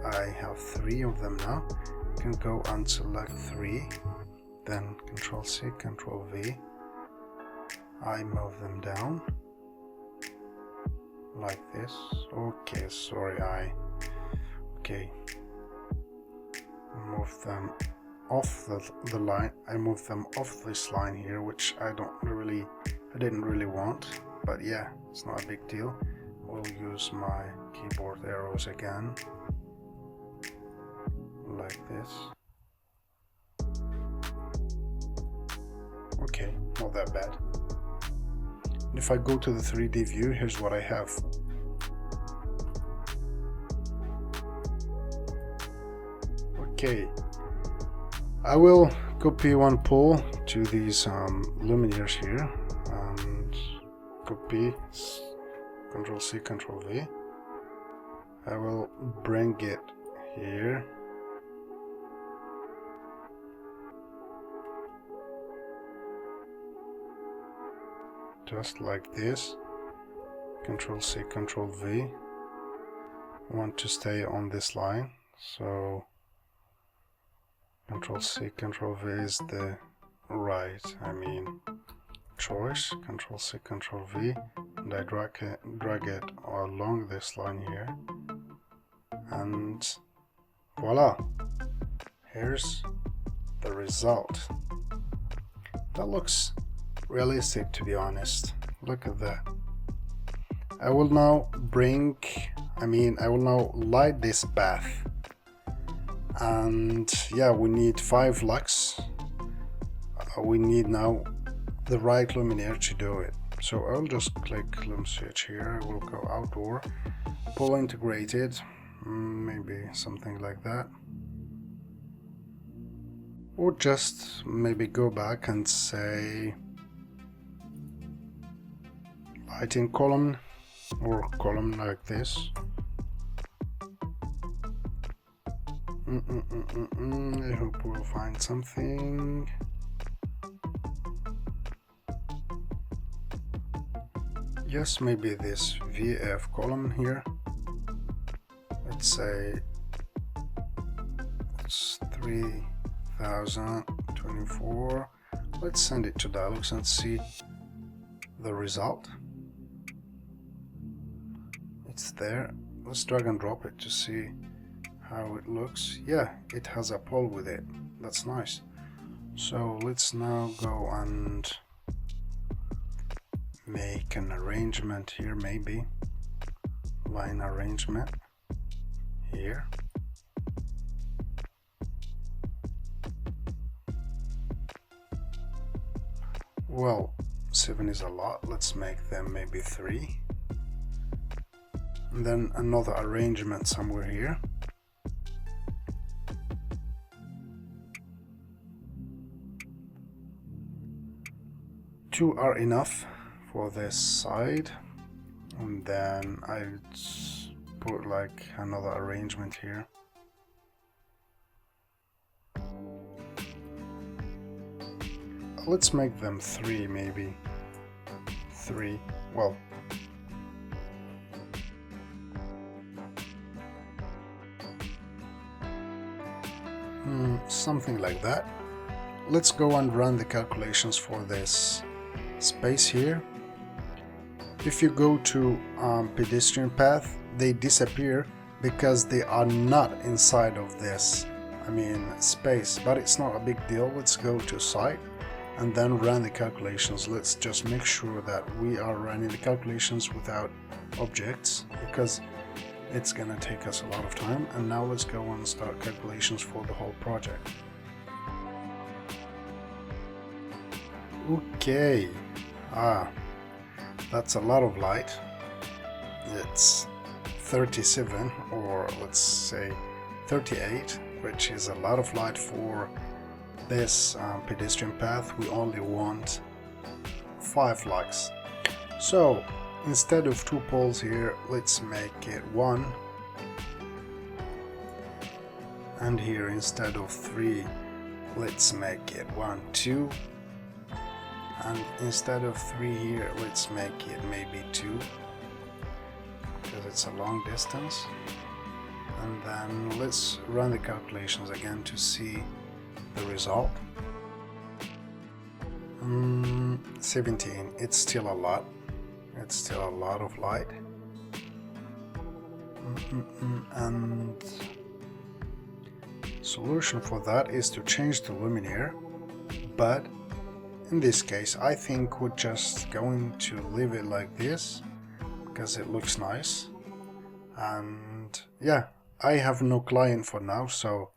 I have 3 of them now. You can go and select 3, then Control C, Control V. I move them down like this. Okay, sorry, okay, move them off the line. I move them off this line here, which I didn't really want. But yeah, it's not a big deal. We'll use my keyboard arrows again, like this. Okay, not that bad. If I go to the 3D view, here's what I have. Okay, I will copy one pole to these luminaires here, and copy, Control C, Control V. I will bring it here. Just like this. Control C, Control V. I want to stay on this line, so Control C, Control V is the right, I mean, choice. Control C, Control V, and I drag it along this line here, and voila, here's the result. That looks realistic, to be honest. Look at that. I will now light this path, and yeah, we need 5 lux. We need now the right luminaire to do it. So I'll just click Lum Switch here. I will go outdoor, pull integrated, maybe something like that. Or just maybe go back and say lighting column, or column like this. I hope we'll find something. Yes, maybe this VF column here, let's say it's 3024. Let's send it to Dialux and see the result. It's there. Let's drag and drop it to see how it looks. Yeah, it has a pole with it. That's nice. So let's now go and make an arrangement here, maybe line arrangement here. Well, 7 is a lot. Let's make them maybe 3. And then another arrangement somewhere here. Two are enough for this side, and then I'd put like another arrangement here. Let's make them 3, maybe 3. Well, something like that. Let's go and run the calculations for this space here. If you go to pedestrian path, they disappear because they are not inside of this, space, but it's not a big deal. Let's go to site and then run the calculations. Let's just make sure that we are running the calculations without objects, because it's gonna take us a lot of time. And now let's go and start calculations for the whole project. Okay, that's a lot of light. It's 37, or let's say 38, which is a lot of light for this pedestrian path. We only want 5 lux. So instead of 2 poles here, let's make it 1. And here instead of 3, let's make it 1, 2. And instead of 3 here, let's make it maybe 2, because it's a long distance. And then let's run the calculations again to see the result. 17, it's still a lot. It's still a lot of light. And solution for that is to change the luminaire, but in this case I think we're just going to leave it like this because it looks nice. And yeah, I have no client for now, so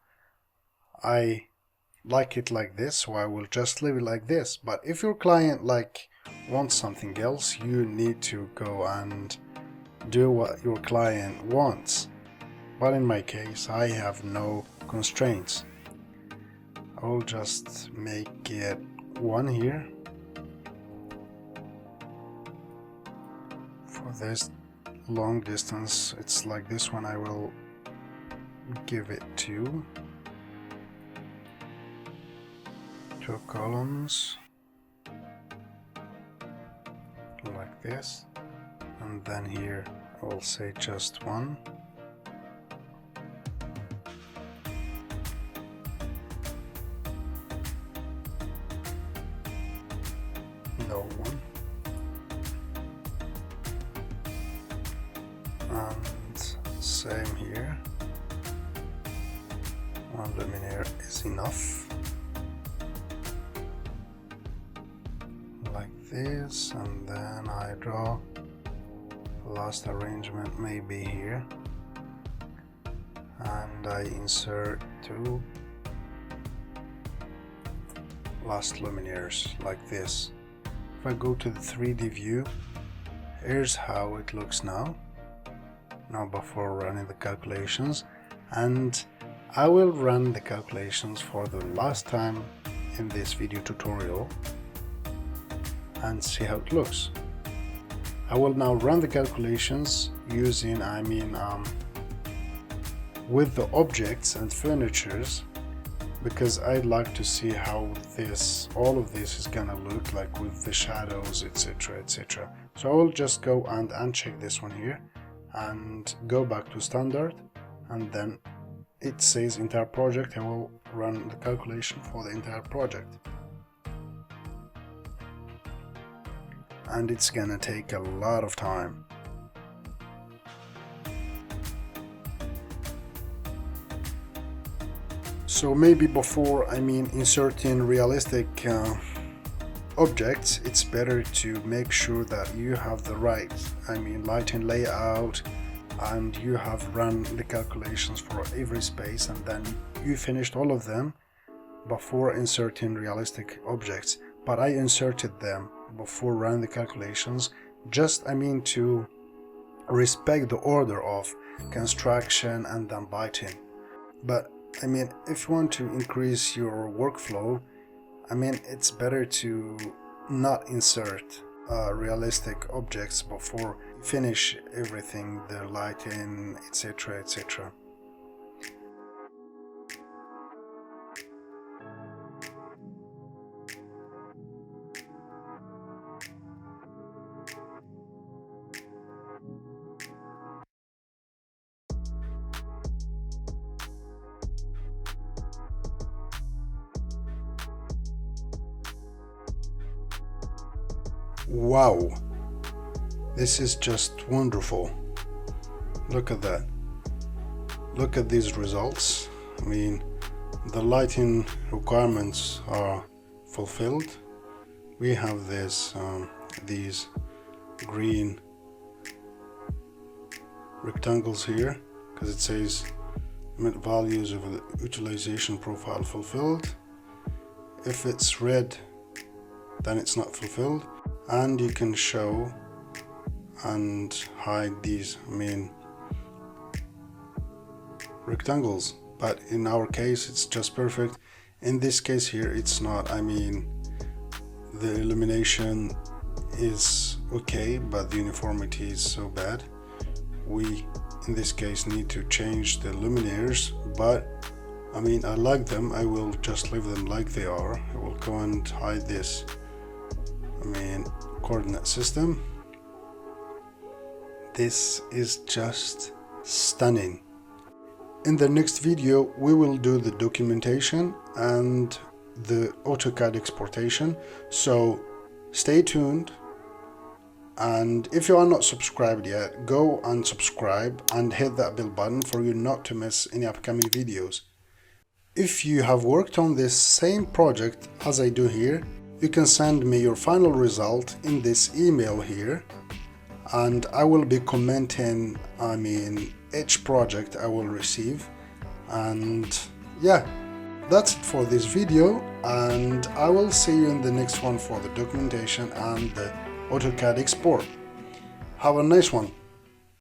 I like it like this, so I will just leave it like this. But if your client wants something else, you need to go and do what your client wants. But in my case, I have no constraints. I will just make it 1 here. For this long distance, it's like this one, I will give it 2 columns like this, and then here I will say just 1. No 1. And same here, 1 luminaire is enough. Like this, and then I draw the last arrangement maybe here, and I insert 2 last luminaires like this. If I go to the 3D view, here's how it looks now before running the calculations. And I will run the calculations for the last time in this video tutorial and see how it looks. I will now run the calculations using, with the objects and furnitures, because I'd like to see how all of this is gonna look like with the shadows, etc, etc. So I will just go and uncheck this one here and go back to standard, and then it says entire project. I will run the calculation for the entire project, and it's gonna take a lot of time. So maybe before inserting realistic objects, it's better to make sure that you have the right lighting layout, and you have run the calculations for every space, and then you finished all of them before inserting realistic objects. But I inserted them before running the calculations, just to respect the order of construction and then lighting. But if you want to increase your workflow, it's better to not insert realistic objects before you finish everything, the lighting, etc, etc. Wow, this is just wonderful. Look at that. Look at these results. The lighting requirements are fulfilled. We have this these green rectangles here because it says values of the utilization profile fulfilled. If it's red, then it's not fulfilled. And you can show and hide these rectangles, but in our case it's just perfect. In this case here it's not. The illumination is okay, but the uniformity is so bad. We in this case need to change the luminaires, but I like them. I will just leave them like they are. I will go and hide this coordinate system. This is just stunning. In the next video we will do the documentation and the AutoCAD exportation, so stay tuned. And if you are not subscribed yet, go and subscribe and hit that bell button for you not to miss any upcoming videos. If you have worked on this same project as I do here, you can send me your final result in this email here, and I will be commenting each project I will receive. And yeah, that's it for this video, and I will see you in the next one for the documentation and the AutoCAD export. Have a nice one.